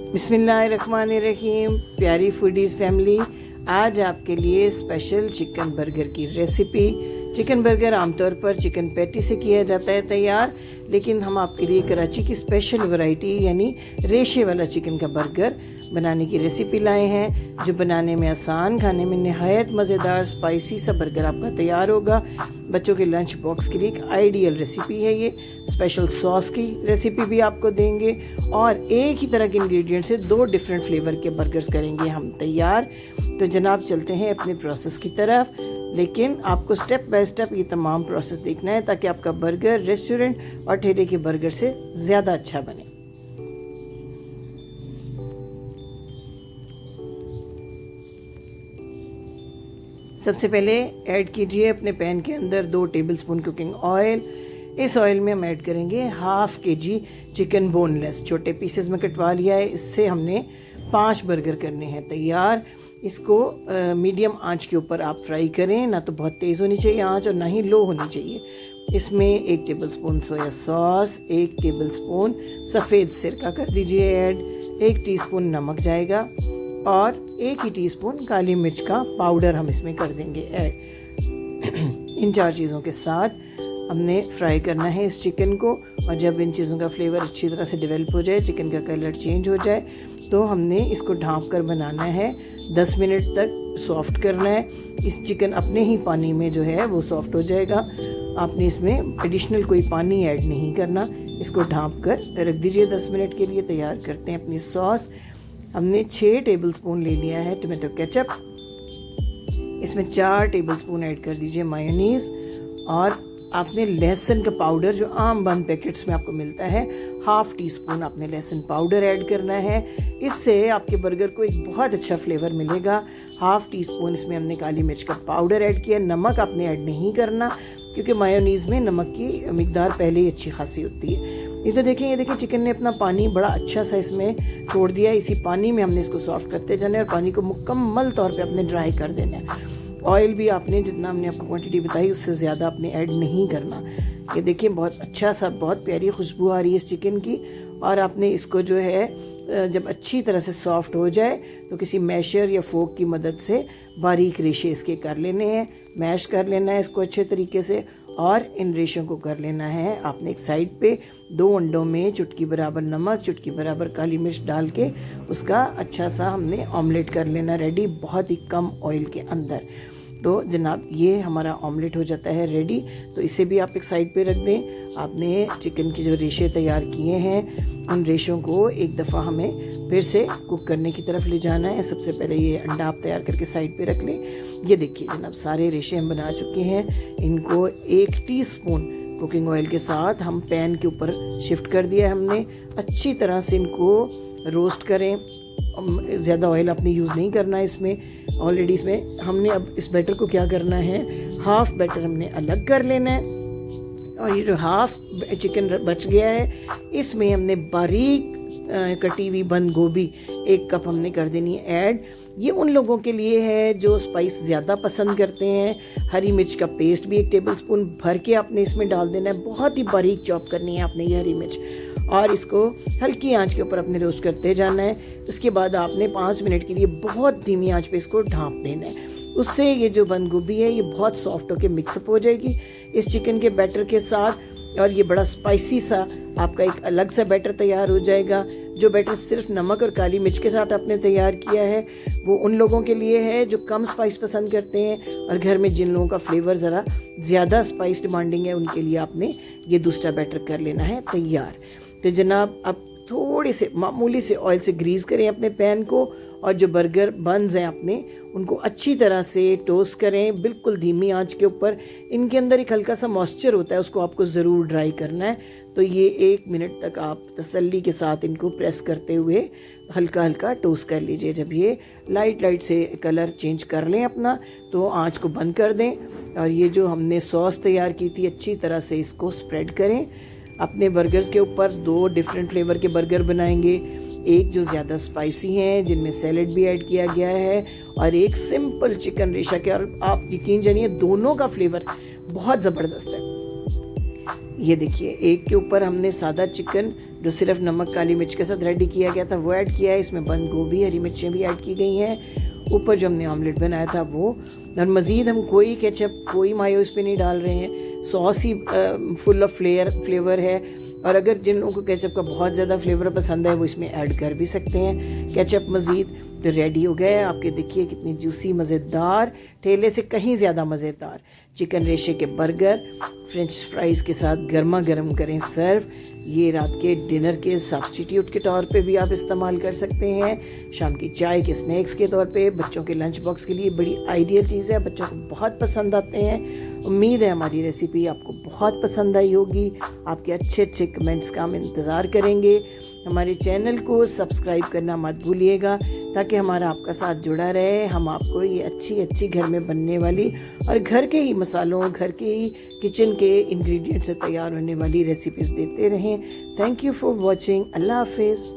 बिस्मिल्लाहिर्रहमानिर्रहीम। प्यारी foodies family, आज आपके लिए स्पेशल चिकन बर्गर की रेसिपी। चिकन बर्गर आमतौर पर चिकन पैटी से किया जाता है तैयार, लेकिन हम आपके लिए कराची की स्पेशल वैरायटी यानी रेशे वाला चिकन का बर्गर बनाने की रेसिपी लाए हैं, जो बनाने में आसान, खाने में नहायत मज़ेदार स्पाइसी सा बर्गर आपका तैयार होगा। बच्चों के लंच बॉक्स के लिए एक आइडियल रेसिपी है ये। स्पेशल सॉस की रेसिपी भी आपको देंगे और एक ही तरह के इंग्रेडिएंट से 2 डिफरेंट फ्लेवर के बर्गर्स करेंगे हम तैयार। तो जनाब चलते हैं अपने प्रोसेस की तरफ, लेकिन आपको स्टेप बाय स्टेप ये तमाम प्रोसेस देखना है ताकि आपका बर्गर रेस्टोरेंट और ठेले के बर्गर से ज़्यादा अच्छा बने। सबसे पहले ऐड कीजिए अपने पैन के अंदर 2 टेबलस्पून कुकिंग ऑयल। इस ऑयल में हम ऐड करेंगे हाफ kg चिकन बोनलेस, छोटे पीसेस में कटवा लिया है। इससे हमने 5 बर्गर करने हैं तैयार। इसको मीडियम आंच के ऊपर आप फ्राई करें, ना तो बहुत तेज़ होनी चाहिए आंच और ना ही लो होनी चाहिए। इसमें 1 टेबलस्पून सोया सॉस, 1 टेबलस्पून सफ़ेद सिरका कर दीजिए ऐड, 1 टीस्पून नमक जाएगा और 1 ही टीस्पून काली मिर्च का पाउडर हम इसमें कर देंगे ऐड। इन 4 चीज़ों के साथ हमने फ्राई करना है इस चिकन को, और जब इन चीज़ों का फ्लेवर अच्छी तरह से डेवलप हो जाए, चिकन का कलर चेंज हो जाए, तो हमने इसको ढाँप कर बनाना है। 10 मिनट तक सॉफ्ट करना है। इस चिकन अपने ही पानी में जो है वो सॉफ्ट हो जाएगा। आपने इसमें एडिशनल कोई पानी ऐड नहीं करना। इसको ढाँप कर रख दीजिए 10 मिनट के लिए। तैयार करते हैं अपनी सॉस। हमने 6 टेबलस्पून ले लिया है टोमेटो केचप। इसमें 4 टेबलस्पून ऐड कर दीजिए मायोनीज़, और आपने लहसुन का पाउडर जो आम बंद पैकेट्स में आपको मिलता है, हाफ टीस्पून आपने लहसुन पाउडर ऐड करना है। इससे आपके बर्गर को एक बहुत अच्छा फ्लेवर मिलेगा। हाफ टीस्पून इसमें हमने काली मिर्च का पाउडर ऐड किया। नमक आपने ऐड नहीं करना, क्योंकि मायोनीज़ में नमक की मिकदार पहले ही अच्छी खासी होती है। ये तो देखें, ये देखिए चिकन ने अपना पानी बड़ा अच्छा सा इसमें छोड़ दिया है। इसी पानी में हमने इसको सॉफ्ट करते जाना है और पानी को मुकम्मल तौर पे अपने ड्राई कर देना है। ऑयल भी आपने जितना हमने आपको क्वांटिटी बताई उससे ज़्यादा आपने ऐड नहीं करना। ये देखिए बहुत अच्छा सा, बहुत प्यारी खुशबू आ रही है इस चिकन की। और आपने इसको जो है जब अच्छी तरह से सॉफ्ट हो जाए तो किसी मैशर या फोक की मदद से बारीक रेशे इसके कर लेने हैं, मैश कर लेना है इसको अच्छे तरीके से, और इन रेशों को कर लेना है आपने एक साइड पे। 2 अंडों में चुटकी बराबर नमक, चुटकी बराबर काली मिर्च डाल के उसका अच्छा सा हमने ऑमलेट कर लेना रेडी, बहुत ही कम ऑयल के अंदर। तो जनाब ये हमारा ऑमलेट हो जाता है रेडी। तो इसे भी आप एक साइड पे रख दें। आपने चिकन के जो रेशे तैयार किए हैं, उन रेशों को एक दफ़ा हमें फिर से कुक करने की तरफ ले जाना है। सबसे पहले ये अंडा आप तैयार करके साइड पे रख लें। ये देखिए जनाब सारे रेशे हम बना चुके हैं। इनको 1 टीस्पून कुकिंग ऑयल के साथ हम पैन के ऊपर शिफ्ट कर दिया हमने। अच्छी तरह से इनको रोस्ट करें। ज़्यादा ऑयल आपने यूज़ नहीं करना है इसमें। ऑलरेडी इसमें हमने अब इस बैटर को क्या करना है, हाफ़ बैटर हमने अलग कर लेना है, और ये जो हाफ़ चिकन बच गया है इसमें हमने बारीक कटी हुई बंद गोभी 1 कप हमने कर देनी है ऐड। ये उन लोगों के लिए है जो स्पाइस ज़्यादा पसंद करते हैं। हरी मिर्च का पेस्ट भी 1 टेबलस्पून भर के आपने इसमें डाल देना है। बहुत ही बारीक चॉप करनी है आपने ये हरी मिर्च, और इसको हल्की आंच के ऊपर अपने रोस्ट करते जाना है। इसके बाद आपने 5 मिनट के लिए बहुत धीमी आंच पे इसको ढाँप देना है। उससे ये जो बंद गोभी है ये बहुत सॉफ्ट होकर मिक्सअप हो जाएगी इस चिकन के बैटर के साथ, और ये बड़ा स्पाइसी सा आपका एक अलग सा बैटर तैयार हो जाएगा। जो बैटर सिर्फ नमक और काली मिर्च के साथ आपने तैयार किया है वो उन लोगों के लिए है जो कम स्पाइस पसंद करते हैं, और घर में जिन लोगों का फ्लेवर ज़रा ज़्यादा स्पाइस डिमांडिंग है उनके लिए आपने ये दूसरा बैटर कर लेना है तैयार। तो जनाब अब थोड़े से मामूली से ऑयल से ग्रीस करें अपने पैन को, और जो बर्गर बन्स हैं अपने उनको अच्छी तरह से टोस्ट करें बिल्कुल धीमी आंच के ऊपर। इनके अंदर एक हल्का सा मॉइस्चर होता है, उसको आपको ज़रूर ड्राई करना है। तो ये 1 मिनट तक आप तसल्ली के साथ इनको प्रेस करते हुए हल्का हल्का टोस्ट कर लीजिए। जब ये लाइट से कलर चेंज कर लें अपना, तो आंच को बंद कर दें, और ये जो हमने सॉस तैयार की थी अच्छी तरह से इसको स्प्रेड करें अपने बर्गर्स के ऊपर। 2 डिफरेंट फ्लेवर के बर्गर बनाएंगे, एक जो ज़्यादा स्पाइसी हैं जिनमें सैलेड भी ऐड किया गया है, और एक सिंपल चिकन रेशा के। और आप यकीन जानिए दोनों का फ्लेवर बहुत ज़बरदस्त है। ये देखिए, एक के ऊपर हमने सादा चिकन जो सिर्फ नमक काली मिर्च के साथ रेडी किया गया था वो ऐड किया है। इसमें बंद गोभी, हरी मिर्चें भी ऐड की गई हैं। ऊपर जो हमने ऑमलेट बनाया था वो, और मज़ीद हम कोई केचप, कोई मायो इस पर नहीं डाल रहे हैं। Sauce he full of flavour है, और अगर जिन लोगों को केचप का बहुत ज़्यादा फ्लेवर पसंद है वो इसमें ऐड कर भी सकते हैं केचप मज़ीद। तो रेडी हो गया है आपके, देखिए कितनी जूसी, मज़ेदार, ठेले से कहीं ज़्यादा मज़ेदार चिकन रेशे के बर्गर फ्रेंच फ्राइज़ के साथ गर्मा गर्म करें सर्व। ये रात के डिनर के सब्स्टिट्यूट के तौर पे भी आप इस्तेमाल कर सकते हैं, शाम की चाय के स्नैक्स के तौर पे, बच्चों के लंच बॉक्स के लिए बड़ी आइडियल चीज़ है, बच्चों को बहुत पसंद आते हैं। उम्मीद है हमारी रेसिपी आपको बहुत पसंद आई होगी। आपके अच्छे अच्छे कमेंट्स का हम इंतज़ार करेंगे। हमारे चैनल को सब्सक्राइब करना मत भूलिएगा ताकि हमारा आपका साथ जुड़ा रहे। हम आपको ये अच्छी अच्छी घर में बनने वाली और घर के ही मसालों, घर के ही किचन के इंग्रेडिएंट से तैयार होने वाली रेसिपीज़ देते रहें। Thank you for watching. अल्लाह हाफिज़।